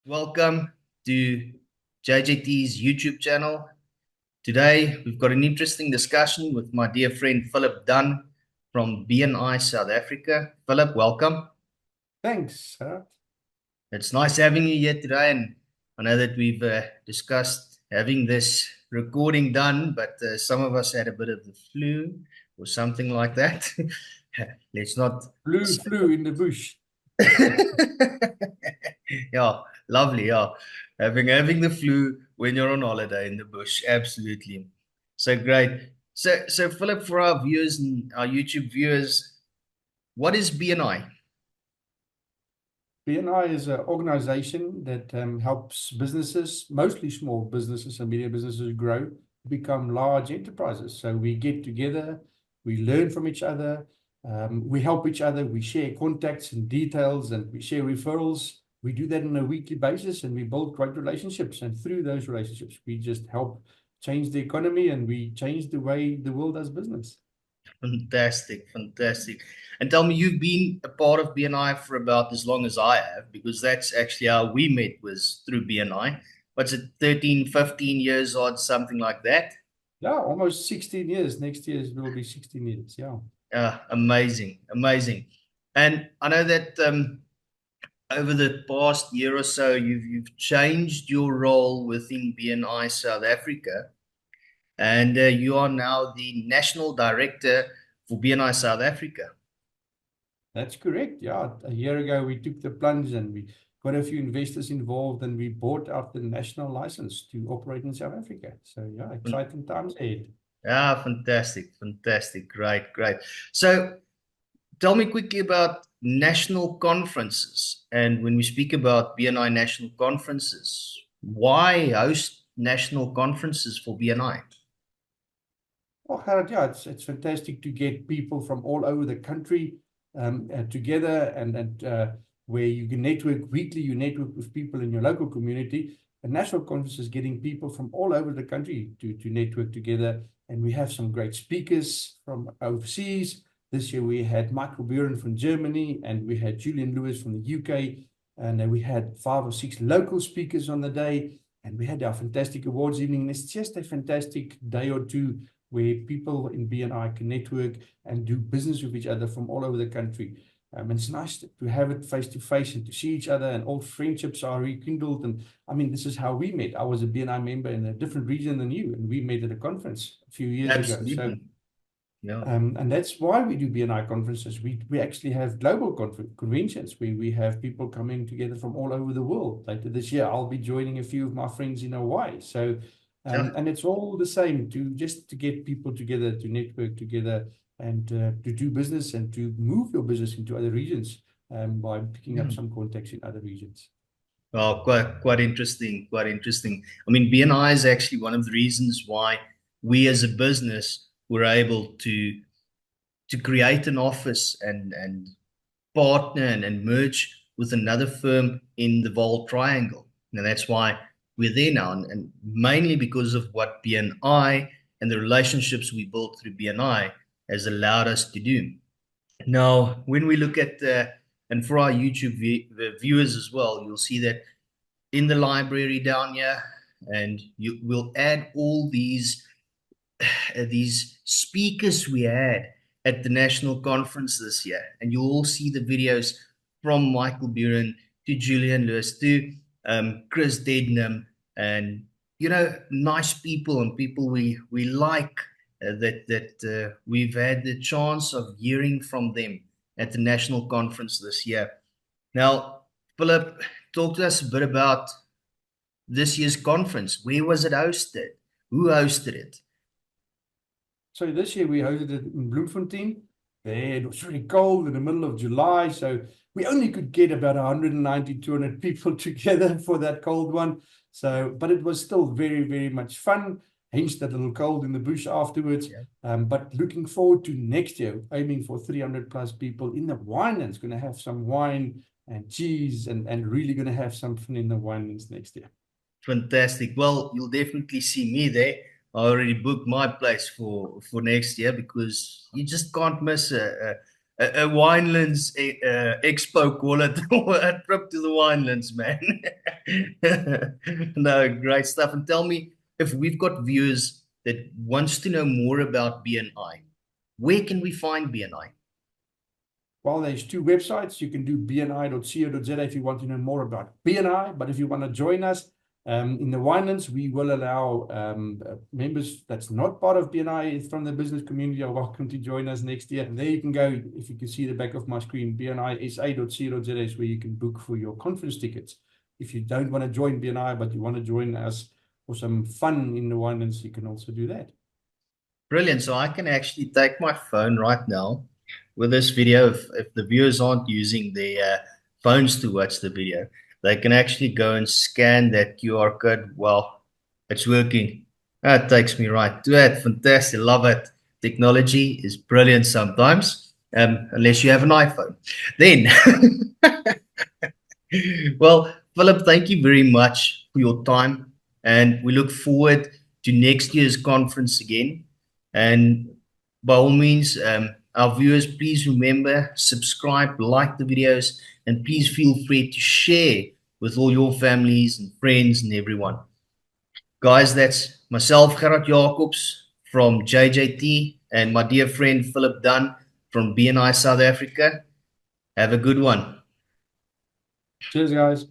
Welcome to JJT's YouTube channel. Today, we've got an interesting discussion with my dear friend Philip Dunn from BNI South Africa. Philip, welcome. Thanks, Gerhard. It's nice having you here today, and I know that we've discussed having this recording done, but some of us had a bit of the flu or something like that. Let's not. Flew in the bush. Yeah, lovely. Yeah, having the flu when you're on holiday in the bush, absolutely. So great. So Philip, for our viewers and our YouTube viewers, what is BNI? BNI is an organization that helps businesses, mostly small businesses and medium businesses, grow, become large enterprises. So we get together, we learn from each other, we help each other, we share contacts and details, and we share referrals. We do that on a weekly basis, and we build great relationships. And through those relationships, we just help change the economy, and we change the way the world does business. Fantastic, fantastic. And tell me, you've been a part of BNI for about as long as I have, because that's actually how we met, was through BNI. What's it, 13, 15 years odd, something like that? Yeah, almost 16 years. Next year will be 16 years. Yeah. Amazing, amazing. And I know that over the past year or so, you've changed your role within BNI South Africa, and you are now the national director for BNI South Africa. That's correct. Yeah. A year ago, we took the plunge and we got a few investors involved and we bought out the national license to operate in South Africa. So, yeah, exciting times ahead. Fantastic, fantastic, great, great. So tell me quickly about national conferences. And when we speak about BNI national conferences, why host national conferences for BNI? Well, Gerhard, yeah, it's fantastic to get people from all over the country together and where you can network weekly, you network with people in your local community. A national conference is getting people from all over the country to network together. And we have some great speakers from overseas. This year we had Michael Buren from Germany, and we had Julian Lewis from the UK, and we had 5 or 6 local speakers on the day, and we had our fantastic awards evening. It's just a fantastic day or two where people in BNI can network and do business with each other from all over the country. And it's nice to have it face to face and to see each other, and old friendships are rekindled. And I mean, this is how we met. I was a BNI member in a different region than you, and we met at a conference a few years ago. So, Absolutely. Yeah. and that's why we do BNI conferences. We actually have global conventions where we have people coming together from all over the world. Later this year, I'll be joining a few of my friends in Hawaii. So, Yeah. and it's all the same to get people together, to network together, and to do business and to move your business into other regions by picking up some contacts in other regions. Well, quite interesting, quite interesting. I mean, BNI is actually one of the reasons why we as a business were able to create an office and partner and merge with another firm in the Vaal Triangle. And that's why we're there now, and mainly because of what BNI and the relationships we built through BNI has allowed us to do. Now, when we look at and for our YouTube viewers as well, you'll see that in the library down here, and you will add all these speakers we had at the national conference this year, and you'll all see the videos from Michael Buren to Julian Lewis to Chris Dednam, and nice people and people we like that we've had the chance of hearing from them at the national conference this year. Now, Philip, talk to us a bit about this year's conference. Where was it hosted? Who hosted it? So this year we hosted it in Bloemfontein. There it was really cold in the middle of July, so we only could get about 190, 200 people together for that cold one. So, but it was still very, very much fun. Hence that little cold in the bush afterwards. Yeah. But looking forward to next year, aiming for 300 plus people in the Winelands. Going to have some wine and cheese, and really going to have some fun in the Winelands next year. Fantastic. Well, you'll definitely see me there. I already booked my place for next year, because you just can't miss a Winelands expo, call it, or a trip to the Winelands, man. No, great stuff. And tell me, if we've got viewers that wants to know more about BNI, where can we find BNI? Well, there's two websites. You can do bni.co.za if you want to know more about BNI, but if you want to join us in the Winelands, we will allow members that's not part of BNI from the business community are welcome to join us next year. And there you can go, if you can see the back of my screen, bnisa.co.za is where you can book for your conference tickets. If you don't want to join BNI, but you want to join us for some fun in the Winelands, you can also do that. Brilliant. So I can actually take my phone right now with this video. If the viewers aren't using their phones to watch the video, they can actually go and scan that QR code. Well, it's working. That takes me right to it. Fantastic. Love it. Technology is brilliant sometimes, unless you have an iPhone. Then, well, Philip, thank you very much for your time. And we look forward to next year's conference again. And by all means, our viewers, please remember, subscribe, like the videos, and please feel free to share with all your families and friends and everyone. Guys, that's myself, Gerhard from JJT, and my dear friend Philip Dunn from BNI South Africa. Have a good one. Cheers, guys.